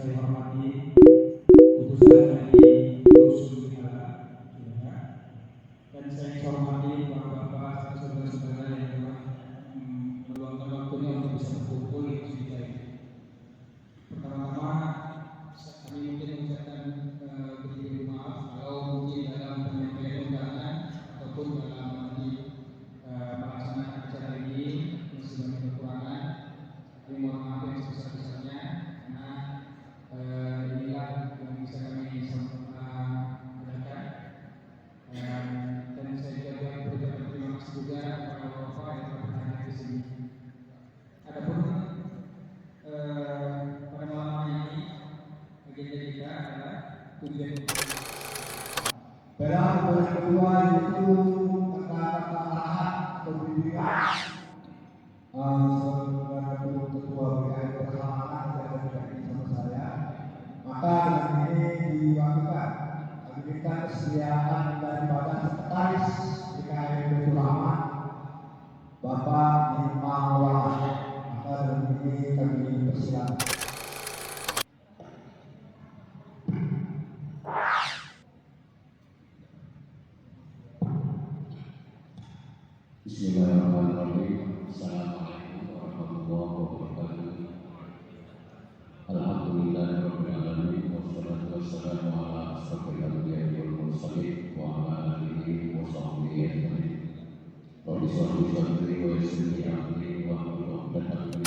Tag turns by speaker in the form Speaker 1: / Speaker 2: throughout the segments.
Speaker 1: saya hormati putusan dari Rusun dan saya hormati bapak-bapak, saudara-saudara yang telah meluangkan waktunya untuk bisa berkumpul di kita ini. Pertama-tama kami mungkin mengucapkan berterima maaf kalau mungkin dalam penyampaian undangan ataupun dalam melaksanakan acara ini masih banyak kekurangan. Kami mohon maaf yang sebesar-besarnya karena inilah yang bisa kami sampaikan. Dan saya juga berterima kasih juga kepada bapak yang telah berada di sini. Adapun pada malam ini agenda kita adalah tujuan
Speaker 2: Dalam yang kedua yaitu kata-kata arahan atau bimbingan sebagai ketua BKN Persamaan yang ada bersama saya. Maka dengan ini diwakilkan kami minta kesediaan daripada sekretaris BKN Persamaan Bapak Nima Maulana. Maka dengan ini kami persilakan.
Speaker 3: Bismillahirrahmanirrahim. Assalamualaikum warahmatullahi wabarakatuh. Alhamdulillahirabbil alamin wassalatu wassalamu ala asyrofil anbiya'i wal mursalin wa ala alihi wa sahbihi ajmain. Rabbi shrah li sadri wa yassir li amri wa hlul 'uqdatam min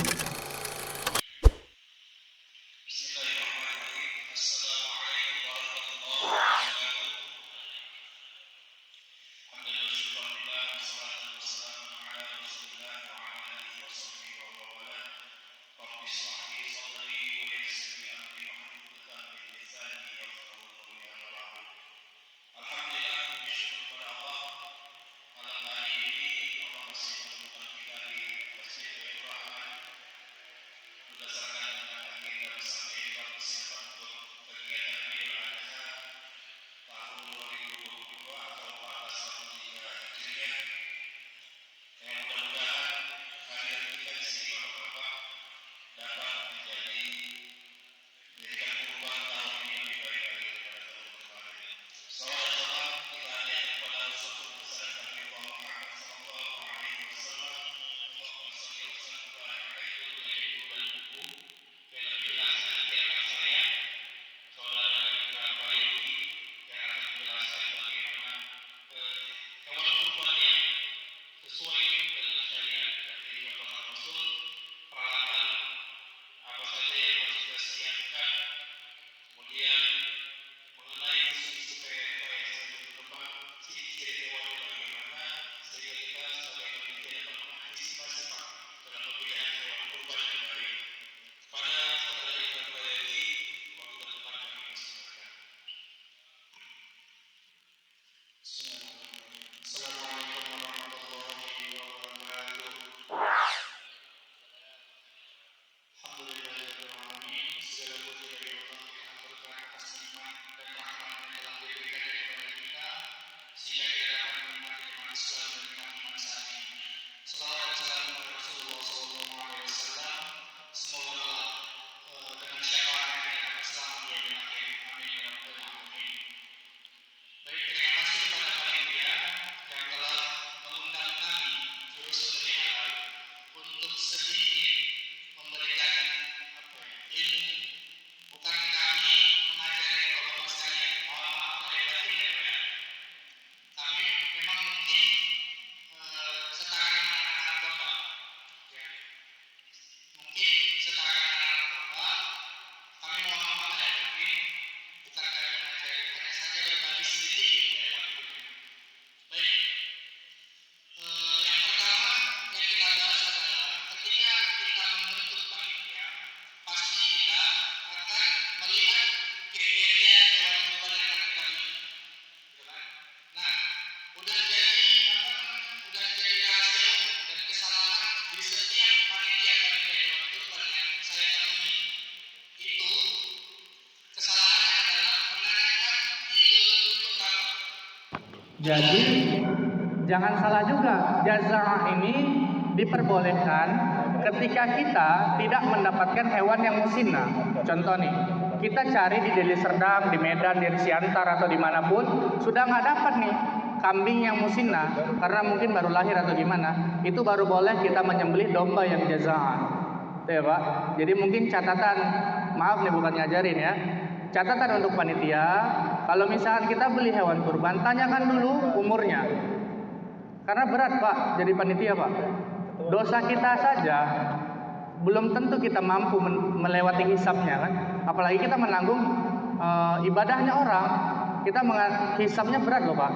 Speaker 4: Jadi jangan salah juga, jazaa ini diperbolehkan ketika kita tidak mendapatkan hewan yang musnah. Contoh nih, kita cari di Deli Serdang, di Medan, di Siantar atau dimanapun sudah nggak dapat nih kambing yang musinah karena mungkin baru lahir atau gimana, itu baru boleh kita menyembelih domba yang jazaan. Itu ya Pak. Jadi mungkin catatan, maaf nih bukan ngajarin ya, catatan untuk panitia, kalau misalkan kita beli hewan kurban, tanyakan dulu umurnya. Karena berat Pak jadi panitia Pak. Dosa kita saja belum tentu kita mampu melewati hisabnya kan. Apalagi kita menanggung ibadahnya orang. Kita hisabnya berat loh Pak.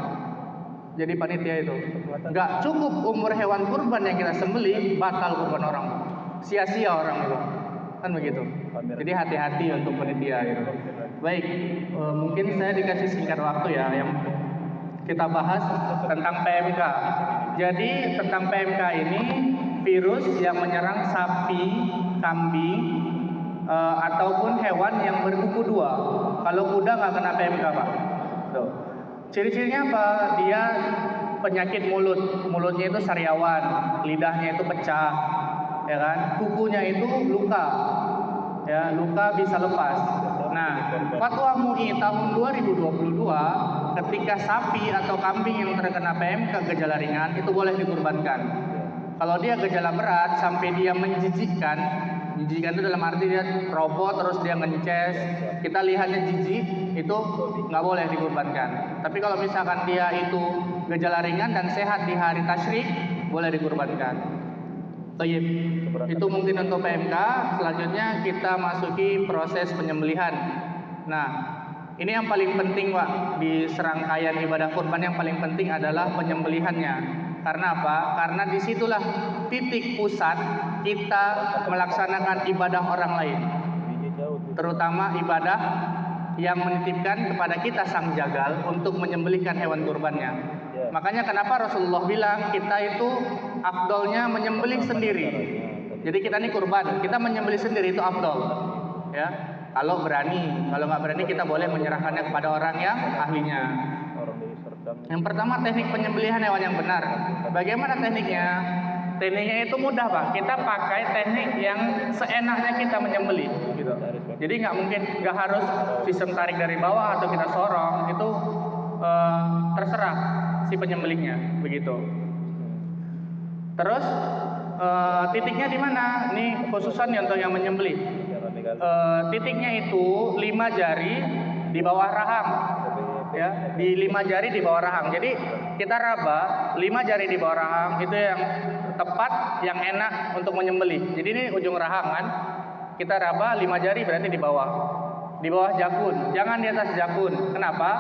Speaker 4: Jadi panitia itu nggak cukup umur hewan kurban yang kita sembelih, batal kurban orang, sia-sia orang itu kan begitu. Jadi hati-hati untuk panitia gitu. Baik, mungkin saya dikasih singkat waktu ya yang kita bahas tentang PMK. Jadi tentang PMK ini virus yang menyerang sapi, kambing, ataupun hewan yang berkuku dua. Kalau kuda nggak kena PMK Pak. Tuh. Ciri-cirinya apa? Dia penyakit mulut, mulutnya itu sariawan, lidahnya itu pecah, ya kan? Kukunya itu luka, ya luka bisa lepas. Nah, Fatwa MUI tahun 2022 ketika sapi atau kambing yang terkena PMK gejala ringan itu boleh dikurbankan. Kalau dia gejala berat sampai dia menjijikkan itu dalam arti dia robot terus dia ngences, kita lihatnya jijik, itu nggak boleh dikurbankan. Tapi kalau misalkan dia itu gejala ringan dan sehat di hari tasyrik, boleh dikurbankan. Toyib. Itu mungkin untuk PMK. Selanjutnya kita masuki proses penyembelihan. Nah, ini yang paling penting Pak di serangkaian ibadah kurban, yang paling penting adalah penyembelihannya. Karena apa? Karena disitulah titik pusat kita melaksanakan ibadah orang lain, terutama ibadah yang menitipkan kepada kita sang jagal untuk menyembelihkan hewan kurbannya. Makanya kenapa Rasulullah bilang kita itu afdolnya menyembelih sendiri. Jadi kita ini kurban, kita menyembelih sendiri itu afdol. Ya, kalau berani, kalau nggak berani kita boleh menyerahkannya kepada orang yang ahlinya. Yang pertama, teknik penyembelihan hewan yang benar. Bagaimana tekniknya? Tekniknya itu mudah Pak. Kita pakai teknik yang seenaknya kita menyembelih gitu. Jadi nggak harus sistem tarik dari bawah atau kita sorong. Itu terserah si penyembelihnya begitu. Terus titiknya di mana? Ini khususan untuk yang menyembelih. Titiknya itu 5 jari di bawah rahang. Ya, di 5 jari di bawah rahang. Jadi kita raba 5 jari di bawah rahang, itu yang tepat, yang enak untuk menyembelih. Jadi ini ujung rahang kan, kita raba 5 jari berarti di bawah jakun, jangan di atas jakun. Kenapa?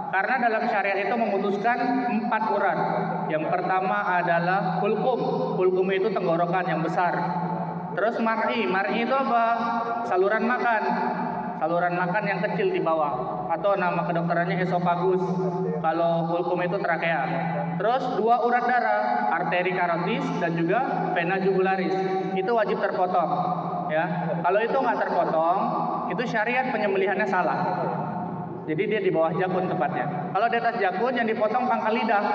Speaker 4: Karena dalam syariat itu memutuskan 4 urat. Yang pertama adalah hulkum. Hulkum itu tenggorokan yang besar. Terus mar'i itu apa? Saluran makan. Saluran makan yang kecil di bawah, atau nama kedokterannya esofagus. Kalau hulkum itu trakea. Terus 2 urat darah, arteri karotis dan juga vena jugularis. Itu wajib terpotong. Ya, kalau itu nggak terpotong, itu syariat penyembelihannya salah. Jadi dia di bawah jakun tepatnya. Kalau di atas jakun yang dipotong pangkal lidah,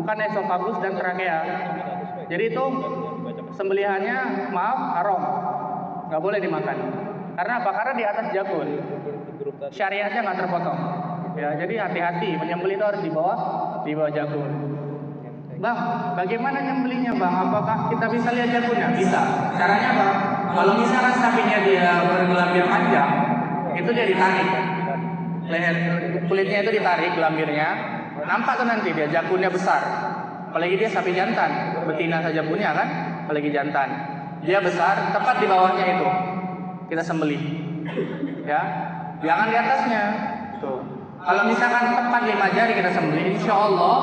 Speaker 4: bukan esofagus dan trakea. Jadi itu sembelihannya haram, nggak boleh dimakan. Karena apa? Karena di atas jakun, syariatnya nggak terpotong. Ya, jadi hati-hati menyembelih itu harus di bawah jakun. Bang, bagaimana nyembelihnya Bang? Apakah kita bisa lihat jakunnya? Bisa. Caranya Bang, kalau misalkan sapinya dia bergelambir panjang, itu dia ditarik. Leher kulitnya itu ditarik, gelambirnya. Nampak tuh nanti dia jakunnya besar. Apalagi dia sapi jantan, betina saja punya kan? Apalagi jantan. Dia besar, tepat di bawahnya itu. Kita sembelih, ya, jangan di atasnya. Tuh. Kalau misalkan tepat 5 jari kita sembelih, insya Allah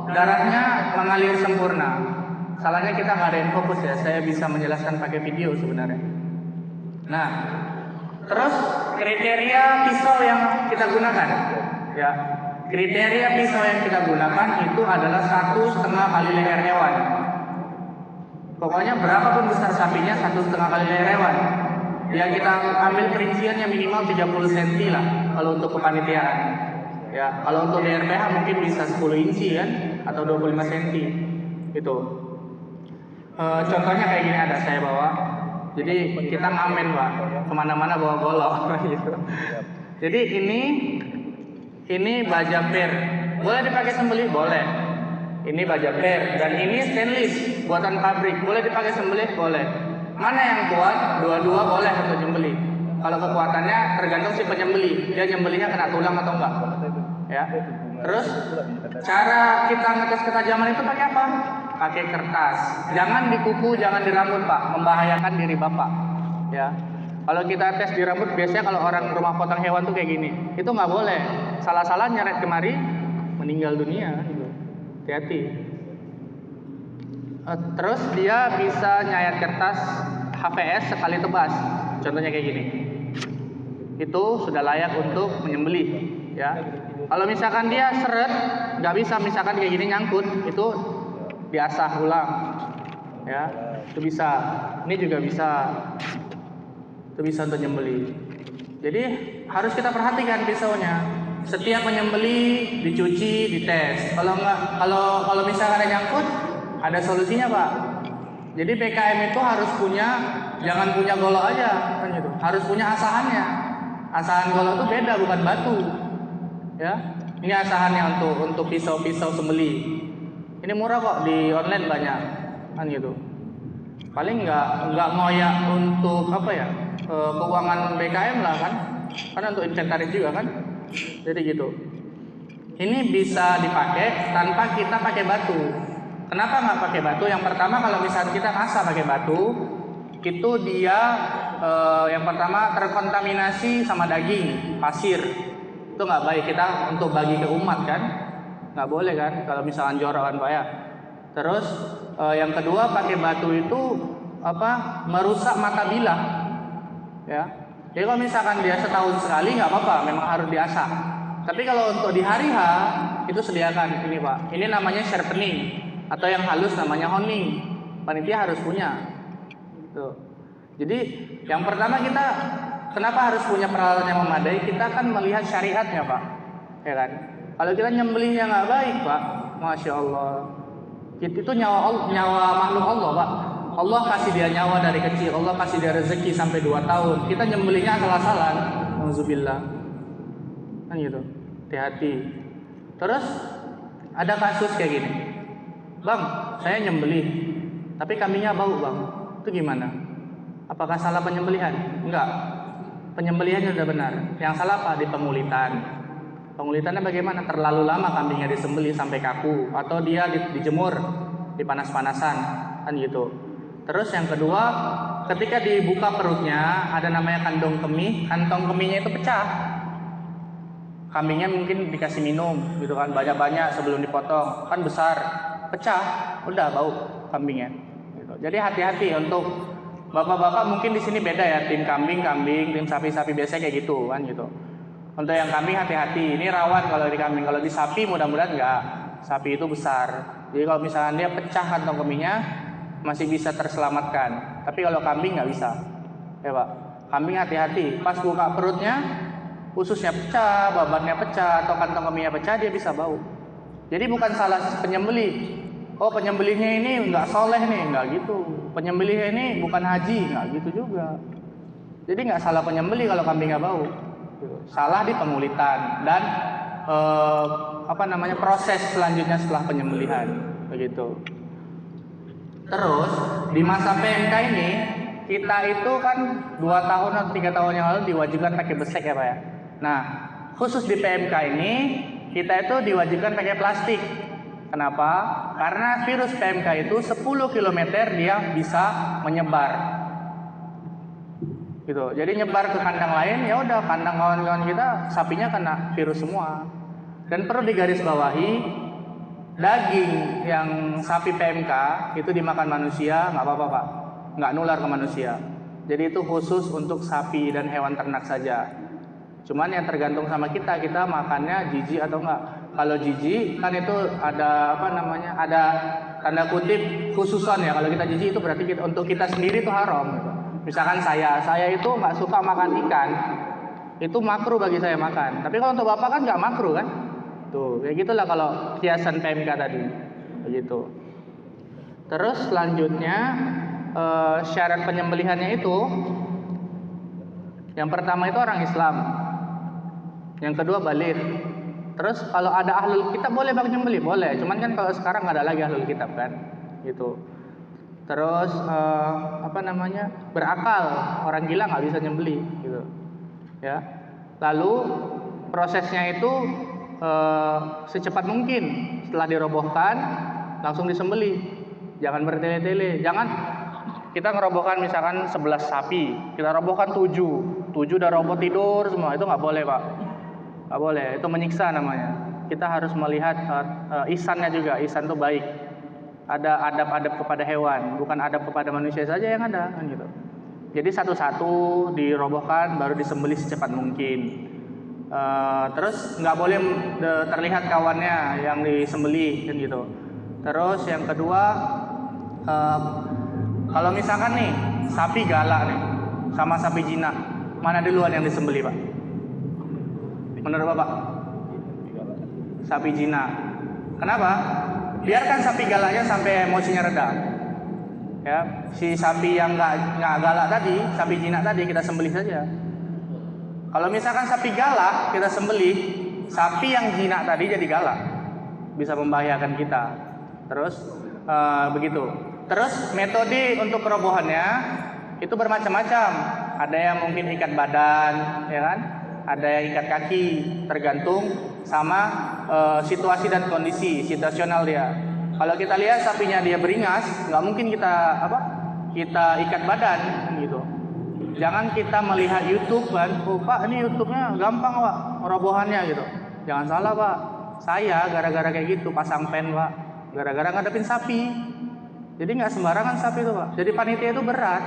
Speaker 4: darahnya mengalir sempurna. Salahnya kita nggak ada yang fokus ya. Saya bisa menjelaskan pakai video sebenarnya. Nah, terus kriteria pisau yang kita gunakan, ya, kriteria pisau yang kita gunakan itu adalah 1,5 kali leher hewan. Pokoknya berapapun besar sapinya 1,5 kali leher hewan. Ya kita ambil perinciannya minimal 30 cm lah kalau untuk kepanitiaan. Ya, kalau untuk DRPH mungkin bisa 10 inci kan, atau 25 cm. Itu. Contohnya kayak gini ada saya bawa. Jadi kita ngamen Pak, kemana-mana bawa golok gitu. Jadi ini baja per, boleh dipakai sembelih? Boleh. Ini baja per dan ini stainless buatan pabrik, boleh dipakai sembelih? Boleh. Mana yang kuat? Dua-dua boleh untuk nyembelih. Kalau kekuatannya tergantung si penyembelih, dia nyembelihnya kena tulang atau enggak. Ya. Terus cara kita ngetes ketajaman itu pakai apa? Pakai kertas. Jangan di kuku, jangan di rambut Pak, membahayakan diri Bapak. Ya. Kalau kita tes di rambut, biasanya kalau orang rumah potong hewan tuh kayak gini, itu nggak boleh. Salah-salah nyeret kemari, meninggal dunia. Gitu. Hati-hati. Terus dia bisa nyayat kertas HVS sekali tebas. Contohnya kayak gini. Itu sudah layak untuk menyembelih. Ya. Kalau misalkan dia seret, nggak bisa, misalkan kayak gini nyangkut, itu diasah ulang. Ya, itu bisa. Ini juga bisa. Itu bisa untuk nyembelih. Jadi harus kita perhatikan pisaunya. Setiap menyembelih dicuci, dites. Kalau misalkan ada nyangkut, ada solusinya Pak. Jadi PKM itu harus punya, jangan punya golok aja, kan gitu. Harus punya asahannya. Asahan golok itu beda, bukan batu. Ya, ini asahannya untuk pisau-pisau sembelih. Ini murah kok, di online banyak, kan gitu. Paling nggak ngoyak untuk apa ya? Keuangan BKM lah kan, karena untuk inventaris juga kan, jadi gitu. Ini bisa dipakai tanpa kita pakai batu. Kenapa nggak pakai batu? Yang pertama kalau misalnya kita ngasah pakai batu, itu dia yang pertama terkontaminasi sama daging, pasir. Itu nggak baik, kita untuk bagi ke umat kan, nggak boleh kan, kalau misalnya jorokan Pak ya. Terus yang kedua pakai batu itu merusak mata bilah. Ya, jadi kalau misalkan dia setahun sekali nggak apa-apa, memang harus diasah. Tapi kalau untuk di hari H itu sediakan ini Pak. Ini namanya sharpening atau yang halus namanya honing. Panitia harus punya. Tuh. Jadi yang pertama kita kenapa harus punya peralatan yang memadai? Kita kan melihat syariatnya Pak, ya kan? Kalau kita nyembelihnya nggak baik Pak, masya Allah, itu nyawa makhluk Allah Pak. Allah kasih dia nyawa dari kecil, Allah kasih dia rezeki sampai 2 tahun. Kita nyembelihnya asal-asalan, auzubillah. Kan gitu. Hati-hati. Terus ada kasus kayak gini. Bang, saya nyembelih, tapi kambingnya bau Bang. Itu gimana? Apakah salah penyembelihan? Enggak. Penyembelihannya sudah benar. Yang salah apa? Di pengulitan. Pengulitannya bagaimana? Terlalu lama kambingnya disembelih sampai kaku, atau dia dijemur di panas-panasan, kan gitu. Terus yang kedua, ketika dibuka perutnya ada namanya kantong kemih itu pecah. Kambingnya mungkin dikasih minum gitu kan, banyak-banyak sebelum dipotong, kan besar, pecah, udah bau kambingnya. Gitu. Jadi hati-hati untuk bapak-bapak, mungkin di sini beda ya, tim kambing, tim sapi biasanya kayak gitu kan gitu. Untuk yang kambing hati-hati, ini rawan kalau di kambing. Kalau di sapi mudah-mudahan enggak. Sapi itu besar. Jadi kalau misalnya dia pecah kantong kemihnya masih bisa terselamatkan. Tapi kalau kambing nggak bisa. Ya Pak. Kambing hati-hati. Pas buka perutnya, ususnya pecah, babatnya pecah, atau kantong kemihnya pecah, dia bisa bau. Jadi bukan salah penyembelih. Oh penyembelihnya ini nggak soleh nih, nggak gitu. Penyembelihnya ini bukan haji, nggak gitu juga. Jadi nggak salah penyembelih kalau kambingnya bau. Salah di pengulitan dan proses selanjutnya setelah penyembelihan, begitu. Terus di masa PMK ini kita itu kan 2 tahun atau 3 tahun yang lalu diwajibkan pakai besek ya Pak ya. Nah khusus di PMK ini kita itu diwajibkan pakai plastik. Kenapa? Karena virus PMK itu 10 km dia bisa menyebar. Gitu. Jadi nyebar ke kandang lain, ya udah kandang kawan-kawan kita sapinya kena virus semua. Dan perlu digarisbawahi, daging yang sapi PMK itu dimakan manusia nggak apa-apa Pak, nggak nular ke manusia. Jadi itu khusus untuk sapi dan hewan ternak saja. Cuman yang tergantung sama kita makannya jijik atau enggak. Kalau jijik kan itu ada ada tanda kutip khususan ya. Kalau kita jijik itu berarti untuk kita sendiri itu haram. Gitu. Misalkan saya itu nggak suka makan ikan, itu makruh bagi saya makan. Tapi kalau untuk bapak kan nggak makruh kan? Tuh, kayak gitulah kalau kiasan PMK tadi, begitu. Terus selanjutnya syarat penyembelihannya itu, yang pertama itu orang Islam, yang kedua baligh. Terus kalau ada ahlul kitab boleh bang nyembelih, boleh. Cuman kan kalau sekarang nggak ada lagi ahlul kitab kan, gitu. Terus berakal, orang gila nggak bisa nyembelih, gitu. Ya. Lalu prosesnya itu secepat mungkin setelah dirobohkan langsung disembelih. Jangan bertele-tele. Jangan kita ngerobohkan misalkan 11 sapi, kita robohkan 7 udah roboh tidur semua, itu nggak boleh pak. Nggak boleh, itu menyiksa namanya. Kita harus melihat ihsannya juga. Ihsan itu baik. Ada adab-adab kepada hewan, bukan adab kepada manusia saja yang ada, kan gitu. Jadi satu-satu dirobohkan, baru disembelih secepat mungkin. Terus nggak boleh terlihat kawannya yang disembelih, kan gitu. Terus yang kedua, kalau misalkan nih sapi galak nih sama sapi jinak, mana duluan yang disembelih pak? Menurut bapak? Sapi jinak. Kenapa? Biarkan sapi galaknya sampai emosinya reda. Ya, si sapi yang nggak galak tadi, sapi jinak tadi kita sembelih saja. Kalau misalkan sapi galak kita sembelih, sapi yang jinak tadi jadi galak, bisa membahayakan kita. Terus begitu. Terus metode untuk perobohannya itu bermacam-macam. Ada yang mungkin ikat badan, ya kan? Ada yang ikat kaki, tergantung sama situasi dan kondisi situasional dia. Kalau kita lihat sapinya dia beringas, nggak mungkin kita ikat badan, gitu. Jangan kita melihat YouTube kan, oh pak ini YouTube-nya gampang pak perobohannya gitu. Jangan salah pak, saya gara-gara kayak gitu pasang pen pak, gara-gara ngadepin sapi. Jadi nggak sembarangan sapi itu pak. Jadi panitia itu berat.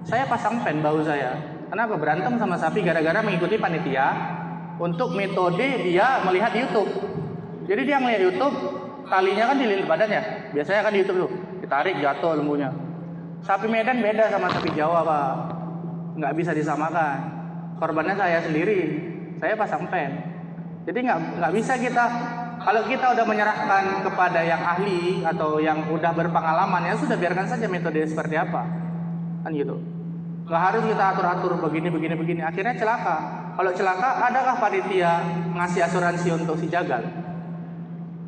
Speaker 4: Saya pasang pen bahu saya. Kenapa? Berantem sama sapi gara-gara mengikuti panitia untuk metode dia melihat YouTube. Jadi dia melihat YouTube, talinya kan dililit badannya. Biasanya kan di YouTube tuh ditarik jatuh lembunya. Sapi Medan beda sama sapi Jawa pak. Nggak bisa disamakan. Korbannya saya sendiri. Saya pasang pen. Jadi nggak bisa kita. Kalau kita udah menyerahkan kepada yang ahli atau yang udah berpengalaman, ya sudah biarkan saja metode seperti apa, kan gitu. Nggak harus kita atur-atur begini. Akhirnya celaka. Kalau celaka, adakah panitia ngasih asuransi untuk si jagal?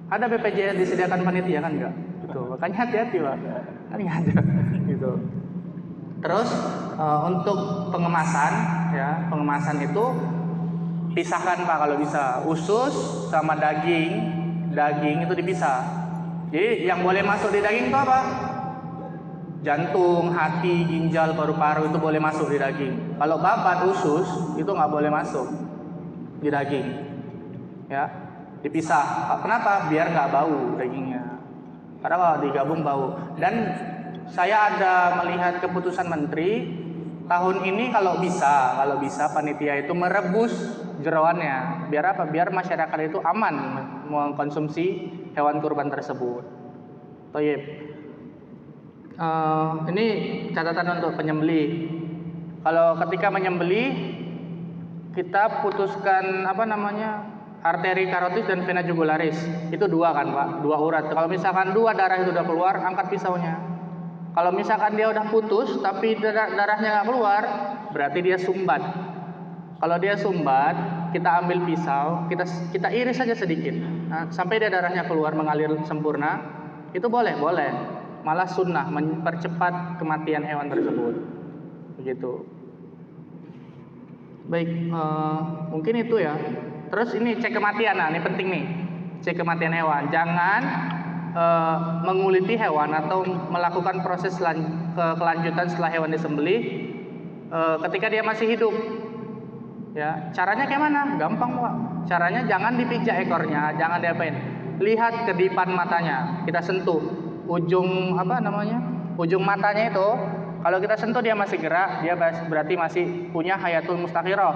Speaker 4: Ada BPJS disediakan panitia kan enggak? Gitu. Makanya hati-hati pak. Kan nggak ada. Gitu. Terus untuk pengemasan, ya pengemasan itu pisahkan pak kalau bisa, usus sama daging itu dipisah. Jadi yang boleh masuk di daging itu apa? Jantung, hati, ginjal, paru-paru itu boleh masuk di daging. Kalau babat, usus itu nggak boleh masuk di daging. Ya, dipisah. Kenapa? Biar nggak bau dagingnya. Karena kalau digabung bau. Dan saya ada melihat keputusan menteri tahun ini kalau bisa panitia itu merebus jeroannya. Biar apa? Biar masyarakat itu aman mengkonsumsi hewan kurban tersebut. Toyib. Ini catatan untuk penyembelih. Kalau ketika menyembelih kita putuskan arteri karotis dan vena jugularis. Itu dua kan pak, dua urat. Kalau misalkan dua darah itu udah keluar, angkat pisaunya. Kalau misalkan dia udah putus tapi darahnya nggak keluar, berarti dia sumbat. Kalau dia sumbat, kita ambil pisau, kita iris saja sedikit, sampai dia darahnya keluar mengalir sempurna, itu boleh. Malah sunnah mempercepat kematian hewan tersebut. Begitu. Baik, mungkin itu ya. Terus ini cek kematian, ini penting nih, cek kematian hewan. Jangan menguliti hewan atau melakukan proses kelanjutan setelah hewan disembelih ketika dia masih hidup. Ya, caranya kayak mana? Gampang pak. Caranya jangan dipijak ekornya, jangan diapain. Lihat kedipan matanya, kita sentuh ujung ujung matanya itu. Kalau kita sentuh dia masih gerak, dia berarti masih punya hayatul mustakhirah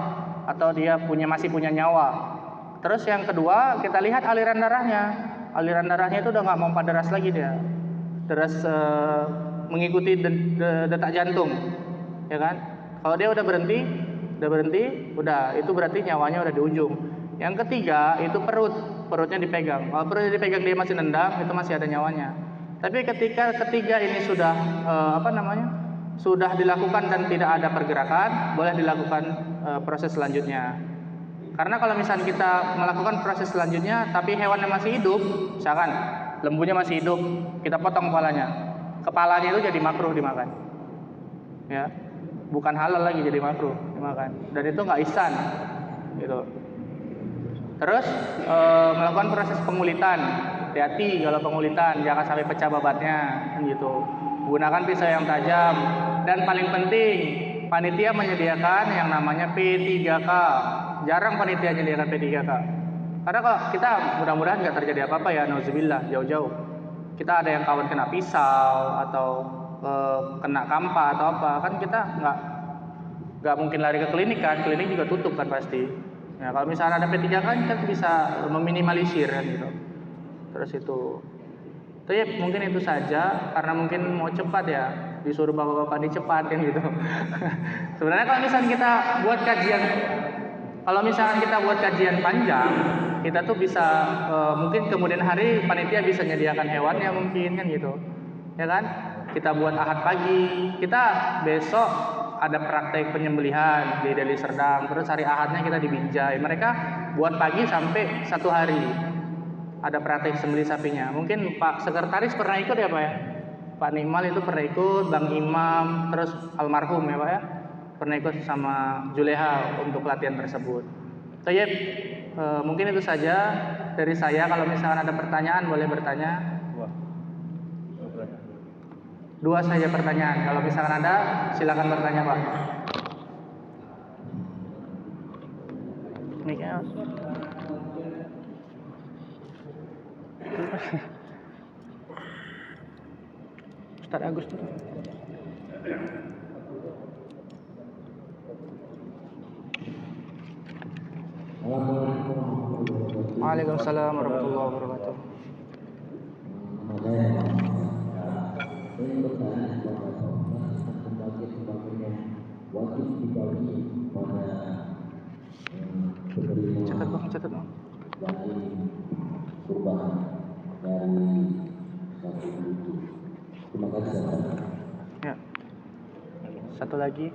Speaker 4: atau dia masih punya nyawa. Terus yang kedua kita lihat aliran darahnya. Aliran darahnya itu udah nggak mau deras lagi dia, deras mengikuti detak jantung, ya kan? Kalau dia udah berhenti, itu berarti nyawanya udah di ujung. Yang ketiga itu perutnya dipegang. Kalau perutnya dipegang dia masih nendang, itu masih ada nyawanya. Tapi ketika ketiga ini sudah sudah dilakukan dan tidak ada pergerakan, boleh dilakukan proses selanjutnya. Karena kalau misalnya kita melakukan proses selanjutnya tapi hewannya masih hidup, misalkan lembunya masih hidup, kita potong kepalanya itu jadi makruh dimakan, ya, bukan halal lagi, jadi makruh dimakan, dan itu nggak ihsan, gitu. Terus melakukan proses pengulitan, hati-hati kalau pengulitan, jangan sampai pecah babatnya, gitu. Gunakan pisau yang tajam, dan paling penting panitia menyediakan yang namanya P3K. Jarang panitia menyediakan P3K. Karena kalau kita mudah-mudahan nggak terjadi apa-apa ya, nauzubillah, jauh-jauh. Kita ada yang kawan kena pisau atau kena kampa atau apa, kan kita nggak mungkin lari ke klinik kan, klinik juga tutup kan pasti. Ya kalau misalnya ada P3K kan kita bisa meminimalisir kan gitu. Terus itu. Tapi mungkin itu saja, karena mungkin mau cepat ya, disuruh bapak-bapak dicepatin gitu. Sebenarnya kalau misalnya kita buat kajian panjang, kita tuh bisa mungkin kemudian hari panitia bisa menyediakan hewannya mungkin kan gitu, ya kan? Kita buat Ahad pagi, kita besok ada praktek penyembelihan di Deli Serdang, terus hari Ahadnya kita di Binjai. Mereka buat pagi sampai 1 hari. Ada praktek sembelih sapinya. Mungkin Pak Sekretaris pernah ikut ya Pak ya? Pak Nimal itu pernah ikut, Bang Imam, terus almarhum ya Pak ya? Pernah ikut sama Juleha untuk latihan tersebut. Tayyib, mungkin itu saja dari saya. Kalau misalkan ada pertanyaan boleh bertanya. 2 saja pertanyaan. Kalau misalkan ada silakan bertanya Pak. Miknya. Ustaz Agus tuh. Waalaikumsalam warahmatullahi wabarakatuh. Catat bang.
Speaker 3: Terima kasih.
Speaker 4: Ya. Satu lagi.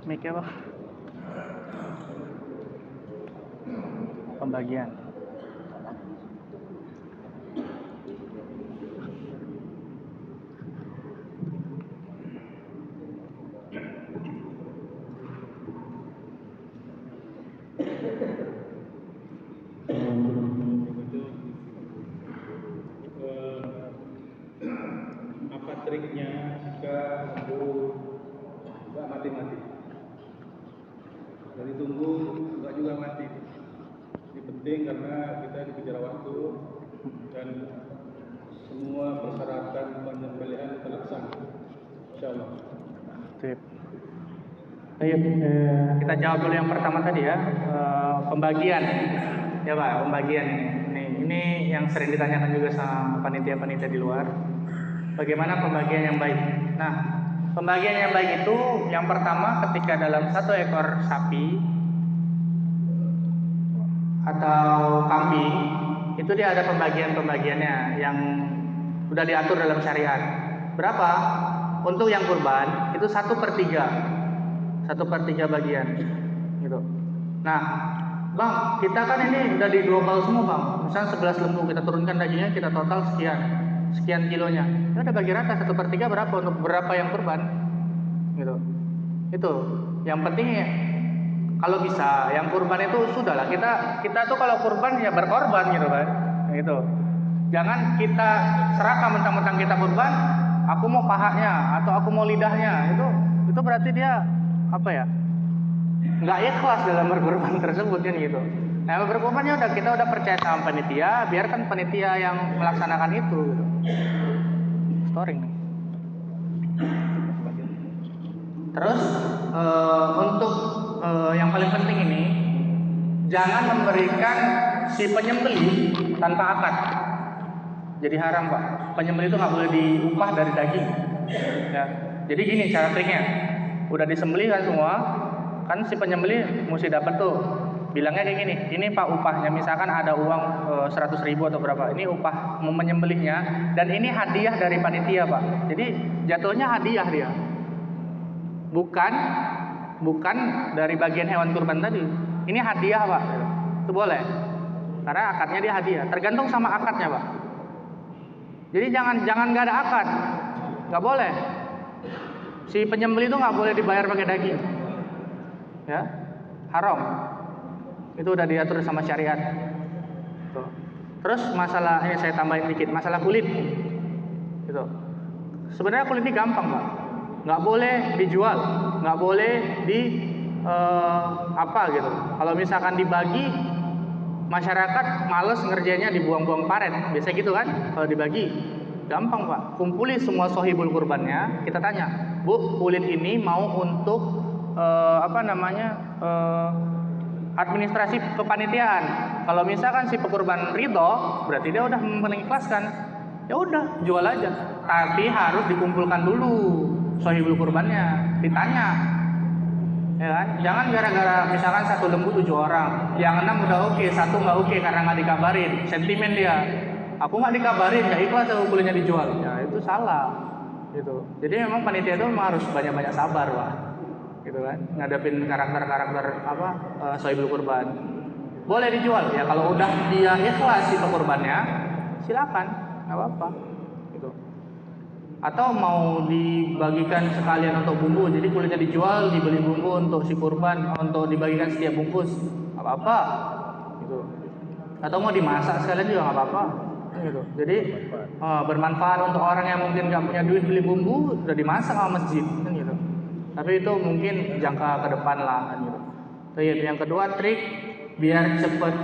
Speaker 4: Mic-nya bang. Pembagian.
Speaker 1: Apa triknya jika lembu nggak mati-mati? Dari tunggu nggak juga mati. Ini penting karena kita dikejar waktu dan semua persyaratan penyembelihan terlaksana. Insyaallah.
Speaker 4: Sip. Baik, kita jawab dulu yang pertama tadi ya, pembagian. Ya Pak, pembagian ini yang sering ditanyakan juga sama panitia-panitia di luar. Bagaimana pembagian yang baik? Nah, pembagian yang baik itu yang pertama ketika dalam 1 ekor sapi atau kambing itu dia ada pembagiannya yang udah diatur dalam syariat. Berapa? Untuk yang kurban itu 1/3 bagian gitu. Nah Bang, kita kan ini udah di global semua Bang. Misalnya 11 lembu kita turunkan dagingnya, kita total sekian kilonya. Ya udah bagi rata 1/3 berapa untuk berapa yang kurban gitu. Itu yang penting ya, kalau bisa yang kurban itu sudahlah, kita tuh kalau kurban ya berkorban gitu kan, gitu. Jangan kita serahkan mentang-mentang kita kurban, aku mau pahanya atau aku mau lidahnya, itu berarti dia apa ya, nggak ikhlas dalam berkorban tersebut kan gitu. Nah berkorbannya kita udah percaya sama panitia, biarkan panitia yang melaksanakan itu gitu. Storing nih. Terus untuk yang paling penting ini, jangan memberikan si penyembelih tanpa akad. Jadi haram Pak, penyembelih itu nggak boleh diupah dari daging. Ya. Jadi gini cara triknya, udah disembelih kan semua, kan si penyembelih mesti dapat tuh bilangnya kayak gini, ini Pak upahnya, misalkan ada uang 100.000 atau berapa, ini upah menyembelihnya, dan ini hadiah dari panitia Pak. Jadi jatuhnya hadiah dia, bukan dari bagian hewan kurban tadi. Ini hadiah Pak, itu boleh, karena akadnya dia hadiah, tergantung sama akadnya Pak. Jadi jangan nggak ada akad, nggak boleh. Si penyembelih itu nggak boleh dibayar pakai daging, ya, haram. Itu udah diatur sama syariat. Tuh. Terus masalah ini saya tambahin dikit, masalah kulit. Gitu. Sebenarnya kulit ini gampang Pak, nggak boleh dijual, nggak boleh apa gitu. Kalau misalkan dibagi, masyarakat males ngerjainnya, dibuang-buang paret, biasa gitu kan. Kalau dibagi, gampang Pak. Kumpuli semua sohibul kurbannya, kita tanya, Bu, kulit ini mau untuk administrasi kepanitiaan. Kalau misalkan si pekurban ridho, berarti dia udah mengikhlaskan. Ya udah, jual aja. Tapi harus dikumpulkan dulu sohibul kurbannya, ditanya. Ya kan? Jangan gara-gara misalkan 1 lembu 7 orang, yang 6 udah oke, 1 nggak oke karena nggak dikabarin, sentimen dia. Aku nggak dikabarin, nggak ikhlas kalau kulitnya dijual. Ya itu salah. Gitu. Jadi memang panitia itu harus banyak-banyak sabar Pak. Gitu kan, ngadepin karakter-karakter sohibul kurban. Boleh dijual ya, kalau udah dia ikhlas si pekurbannya, silakan, nggak apa-apa. Gitu. Atau mau dibagikan sekalian untuk bumbu, jadi kulitnya dijual, dibeli bumbu untuk si kurban, untuk dibagikan setiap bungkus, nggak apa-apa. Gitu. Atau mau dimasak sekalian juga nggak apa-apa. Gitu. Jadi bermanfaat untuk orang yang mungkin nggak punya duit beli bumbu, udah dimasak sama masjid, kan gitu. Tapi itu mungkin jangka ke depan lah kan gitu. Terus yang kedua, trik biar cepet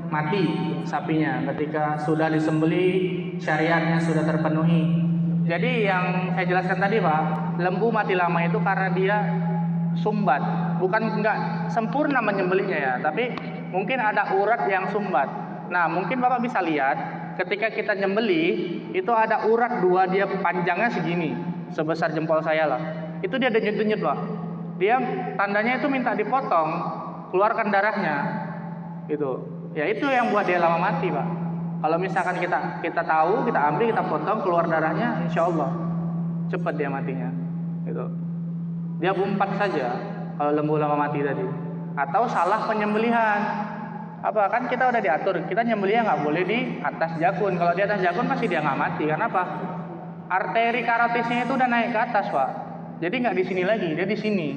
Speaker 4: mati sapinya ketika sudah disembelih, syariatnya sudah terpenuhi. Jadi yang saya jelaskan tadi Pak, lembu mati lama itu karena dia sumbat, bukan nggak sempurna menyembelihnya ya, tapi mungkin ada urat yang sumbat. Nah mungkin Bapak bisa lihat ketika kita nyembelih itu ada urat 2, dia panjangnya segini, sebesar jempol saya lah. Itu dia denyut-denyut Pak. Dia tandanya itu minta dipotong, keluarkan darahnya. Gitu. Ya itu yang buat dia lama mati Pak. Kalau misalkan kita tahu, kita ambil, kita potong, keluar darahnya, insya Allah cepat dia matinya. Gitu. Dia bumpat saja kalau lembu lama mati tadi. Atau salah penyembelihan. Apa kan kita udah diatur, kita nyembelihnya nggak boleh di atas jakun. Kalau di atas jakun pasti dia nggak mati. Karena apa? Arteri karotisnya itu udah naik ke atas Pak. Jadi nggak di sini lagi, dia di sini.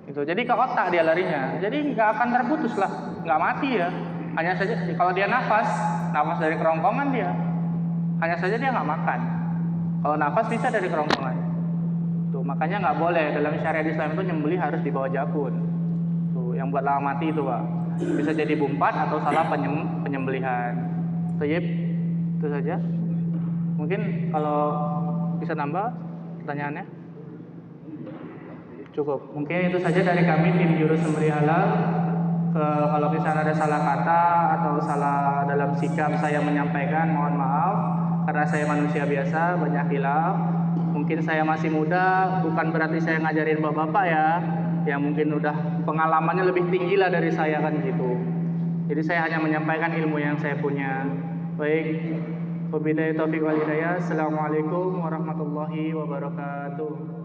Speaker 4: Gitu. Jadi ke otak dia larinya. Jadi nggak akan terputus lah, nggak mati ya. Hanya saja kalau dia nafas dari kerongkongan dia. Hanya saja dia nggak makan. Kalau nafas bisa dari kerongkongan. Tuh makanya nggak boleh dalam syariat Islam itu nyembelih harus di bawah jakun. Tuh yang buat lama mati itu Pak. Bisa jadi bumpat atau salah penyembelihan. Tayyib, itu saja. Mungkin kalau bisa nambah pertanyaannya. Cukup. Mungkin itu saja dari kami tim Juru Sembelih Halal. Kalau misalnya ada salah kata atau salah dalam sikap saya menyampaikan, mohon maaf. Karena saya manusia biasa, banyak khilaf. Mungkin saya masih muda, bukan berarti saya ngajarin bapak-bapak ya. Yang mungkin udah pengalamannya lebih tinggi lah dari saya kan gitu. Jadi saya hanya menyampaikan ilmu yang saya punya. Baik. Wabillahi taufiq wal hidayah. Assalamualaikum warahmatullahi wabarakatuh.